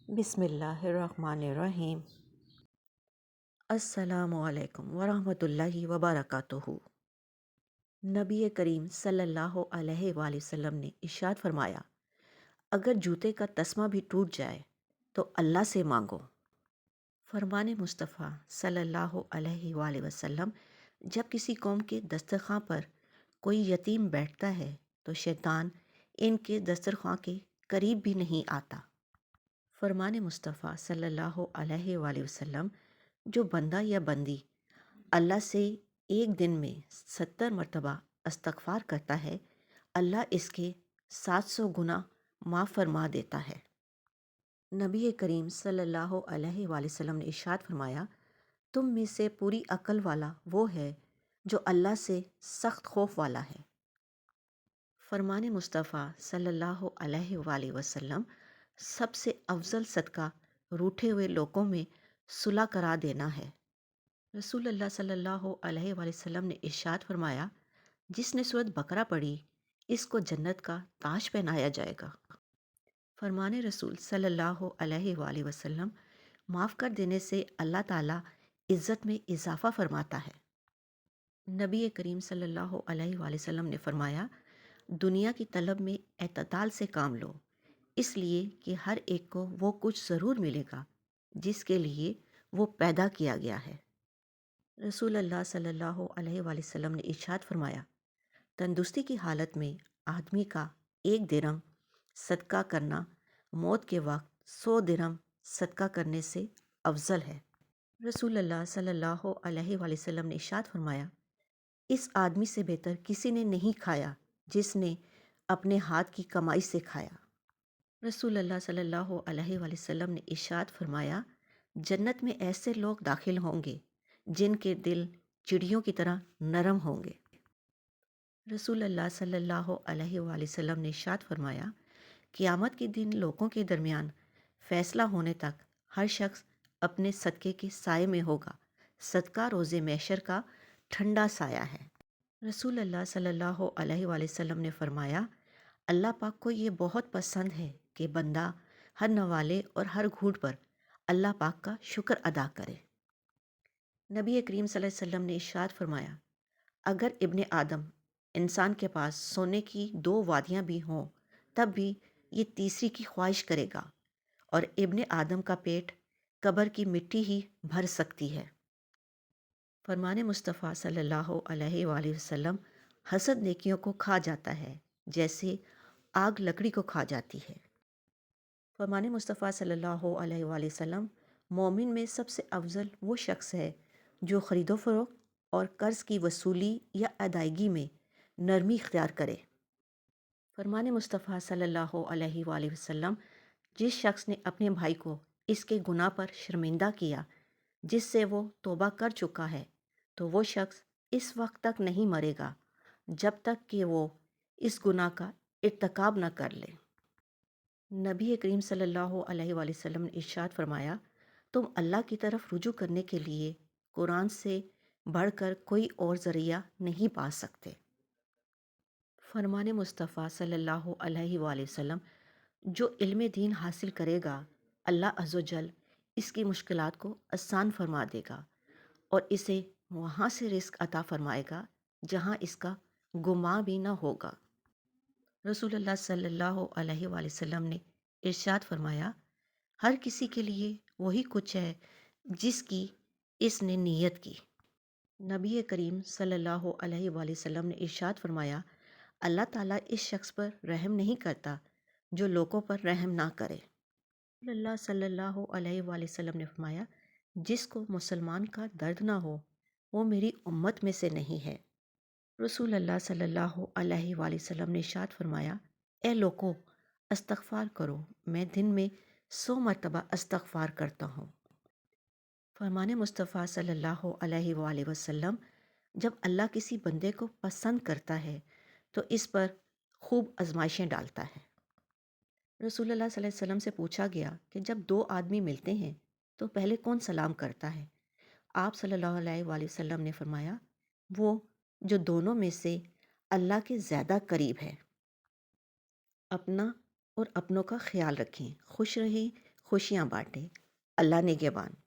بسم اللہ الرحمن الرحیم۔ السلام علیکم ورحمۃ اللہ وبرکاتہ۔ نبی کریم صلی اللہ علیہ وآلہ وسلم نے ارشاد فرمایا، اگر جوتے کا تسمہ بھی ٹوٹ جائے تو اللہ سے مانگو۔ فرمان مصطفیٰ صلی اللہ علیہ وآلہ وسلم، جب کسی قوم کے دسترخواں پر کوئی یتیم بیٹھتا ہے تو شیطان ان کے دسترخواں کے قریب بھی نہیں آتا۔ فرمان مصطفیٰ صلی اللہ علیہ وآلہ وسلم، جو بندہ یا بندی اللہ سے ایک دن میں 70 مرتبہ استغفار کرتا ہے، اللہ اس کے 700 گناہ معاف فرما دیتا ہے۔ نبی کریم صلی اللہ علیہ وآلہ وسلم نے ارشاد فرمایا، تم میں سے پوری عقل والا وہ ہے جو اللہ سے سخت خوف والا ہے۔ فرمان مصطفیٰ صلی اللہ علیہ وآلہ وسلم، سب سے افضل صدقہ روٹھے ہوئے لوگوں میں صلح کرا دینا ہے۔ رسول اللہ صلی اللہ علیہ وآلہ وسلم نے ارشاد فرمایا، جس نے سورۃ بقرہ پڑھی اس کو جنت کا تاج پہنایا جائے گا۔ فرمان رسول صلی اللہ علیہ وآلہ وسلم، معاف کر دینے سے اللہ تعالیٰ عزت میں اضافہ فرماتا ہے۔ نبی کریم صلی اللہ علیہ وآلہ وسلم نے فرمایا، دنیا کی طلب میں اعتدال سے کام لو، اس لیے کہ ہر ایک کو وہ کچھ ضرور ملے گا جس کے لیے وہ پیدا کیا گیا ہے۔ رسول اللہ صلی اللہ علیہ وآلہ وسلم نے ارشاد فرمایا، تندرستی کی حالت میں آدمی کا 1 درہم صدقہ کرنا موت کے وقت 100 درہم صدقہ کرنے سے افضل ہے۔ رسول اللہ صلی اللہ علیہ وآلہ وسلم نے ارشاد فرمایا، اس آدمی سے بہتر کسی نے نہیں کھایا جس نے اپنے ہاتھ کی کمائی سے کھایا۔ رسول اللہ صلی اللہ علیہ وآلہ وسلم نے ارشاد فرمایا، جنت میں ایسے لوگ داخل ہوں گے جن کے دل چڑیوں کی طرح نرم ہوں گے۔ رسول اللہ صلی اللہ علیہ وآلہ وسلم نے ارشاد فرمایا، قیامت کے دن لوگوں کے درمیان فیصلہ ہونے تک ہر شخص اپنے صدقے کے سائے میں ہوگا۔ صدقہ روز محشر کا ٹھنڈا سایہ ہے۔ رسول اللہ صلی اللہ علیہ وآلہ وسلم نے فرمایا، اللہ پاک کو یہ بہت پسند ہے کہ بندہ ہر نوالے اور ہر گھونٹ پر اللہ پاک کا شکر ادا کرے۔ نبی کریم صلی اللہ علیہ وسلم نے ارشاد فرمایا، اگر ابن آدم انسان کے پاس سونے کی 2 وادیاں بھی ہوں تب بھی یہ تیسری کی خواہش کرے گا، اور ابن آدم کا پیٹ قبر کی مٹی ہی بھر سکتی ہے۔ فرمان مصطفیٰ صلی اللہ علیہ وآلہ وسلم، حسد نیکیوں کو کھا جاتا ہے جیسے آگ لکڑی کو کھا جاتی ہے۔ فرمان مصطفیٰ صلی اللہ علیہ وآلہ وسلم، مومن میں سب سے افضل وہ شخص ہے جو خرید و فروخت اور قرض کی وصولی یا ادائیگی میں نرمی اختیار کرے۔ فرمان مصطفیٰ صلی اللہ علیہ وآلہ وسلم، جس شخص نے اپنے بھائی کو اس کے گناہ پر شرمندہ کیا جس سے وہ توبہ کر چکا ہے، تو وہ شخص اس وقت تک نہیں مرے گا جب تک کہ وہ اس گناہ کا ارتکاب نہ کر لے۔ نبی کریم صلی اللہ علیہ وآلہ وسلم نے ارشاد فرمایا، تم اللہ کی طرف رجوع کرنے کے لیے قرآن سے بڑھ کر کوئی اور ذریعہ نہیں پا سکتے۔ فرمان مصطفیٰ صلی اللہ علیہ وآلہ وسلم، جو علم دین حاصل کرے گا اللہ عز و جل اس کی مشکلات کو آسان فرما دے گا اور اسے وہاں سے رزق عطا فرمائے گا جہاں اس کا گمان بھی نہ ہوگا۔ رسول اللہ صلی اللہ علیہ وآلہ وسلم نے ارشاد فرمایا، ہر کسی کے لیے وہی کچھ ہے جس کی اس نے نیت کی۔ نبی کریم صلی اللہ علیہ وآلہ وسلم نے ارشاد فرمایا، اللہ تعالیٰ اس شخص پر رحم نہیں کرتا جو لوگوں پر رحم نہ کرے۔ رسول اللہ صلی اللہ علیہ وآلہ وسلم نے فرمایا، جس کو مسلمان کا درد نہ ہو وہ میری امت میں سے نہیں ہے۔ رسول اللہ صلی اللہ علیہ وآلہ وسلم نے ارشاد فرمایا، اے لوگو، استغفار کرو، میں دن میں 100 مرتبہ استغفار کرتا ہوں۔ فرمان مصطفیٰ صلی اللہ علیہ وآلہ وسلم، جب اللہ کسی بندے کو پسند کرتا ہے تو اس پر خوب آزمائشیں ڈالتا ہے۔ رسول اللہ صلی اللہ علیہ وسلم سے پوچھا گیا کہ جب 2 آدمی ملتے ہیں تو پہلے کون سلام کرتا ہے؟ آپ صلی اللہ علیہ وآلہ وسلم نے فرمایا، وہ جو دونوں میں سے اللہ کے زیادہ قریب ہے۔ اپنا اور اپنوں کا خیال رکھیں، خوش رہیں، خوشیاں بانٹیں۔ اللہ نگہبان۔